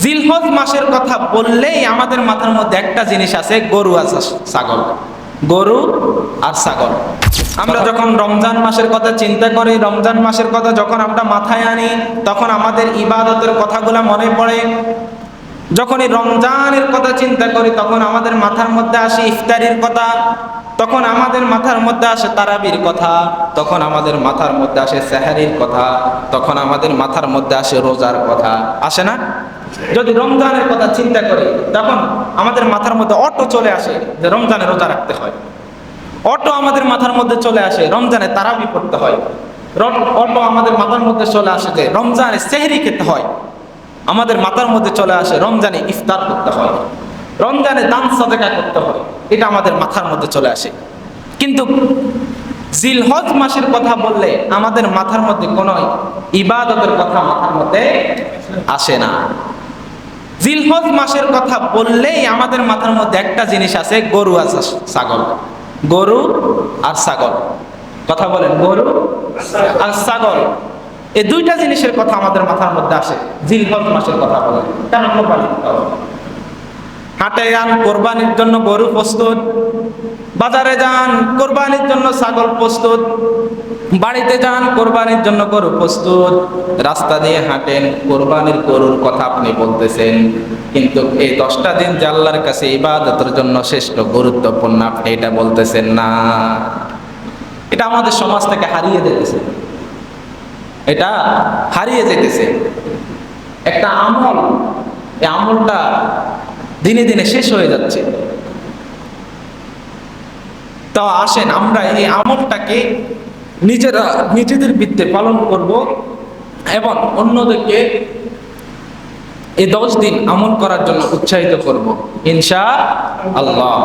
জিলহজ মাসের কথা বললেই আমাদের মাথার মধ্যে একটা জিনিস আছে, গরু আর ছাগল। গরু আর ছাগল। আমরা যখন রমজান মাসের কথা চিন্তা করি, রমজান মাসের কথা যখন আমরা মাথায় আনি, তখন আমাদের ইবাদতের কথাগুলো মনে পড়ে। যখন এই রমজানের কথা চিন্তা করি, তখন আমাদের মাথার মধ্যে আসে ইফতারির কথা, তখন আমাদের মাথার মধ্যে আসে তারাবির কথা, তখন আমাদের মাথার মধ্যে আসে সেহরির কথা, তখন আমাদের মাথার মধ্যে আসে রোজার কথা। আসে না? যদি রমজানের কথা চিন্তা করি, তখন আমাদের মাথার মধ্যে অটো চলে আসে যে রমজানে রোজা রাখতে হয়। অটো আমাদের মাথার মধ্যে চলে আসে রমজানে তারাবি পড়তে হয়। অটো আমাদের মাথার মধ্যে চলে আসে যে রমজানে সেহরি খেতে হয়। আমাদের মাথার মধ্যে চলে আসে রমজানে ইফতার করতে হয়, রমজানে দান সাদেকা করতে হয়। এটা আমাদের মাথার মধ্যে চলে আসে। কিন্তু জিলহজ মাসের কথা বললে আমাদের মাথার মধ্যে কোনো ইবাদতের কথা মাথার মধ্যে আসে না। জিলহজ মাসের কথা বললেই আমাদের মাথার মধ্যে একটা জিনিস আছে, গরু আর ছাগল। গরু আর ছাগল। কথা বলেন, গরু আর ছাগল। এই দুইটা জিনিসের কথা আমাদের মাথার মধ্যে আসে জিলহজ মাসের কথা বলে। কেন? কোরবানি দিতে হবে। হাটে যান, কোরবানির জন্য গরু প্রস্তুত। বাজারে যান, কোরবানির জন্য ছাগল প্রস্তুত। বাড়িতে যান, কোরবানির জন্য গরু প্রস্তুত। রাস্তা দিয়ে হাঁটেন, কোরবানির গরুর কথা আপনি বলতেছেন, কিন্তু এই 10টা দিন যে আল্লাহর কাছে ইবাদতের জন্য শ্রেষ্ঠ গুরুত্বপূর্ণ, আপনি এটা বলতেছেন না। এটা আমাদের সমাজ থেকে হারিয়ে যেতেছে। এটা হারিয়ে যেতেছে। একটা আমল, এই আমলটা দিনে দিনে শেষ হয়ে যাচ্ছে। তো আসেন আমরা এই আমলটাকে নিজেদের ভিত্তিতে পালন করব এবং অন্যদেরকে এই 10 দিন আমল করার জন্য উৎসাহিত করব ইনশাআল্লাহ।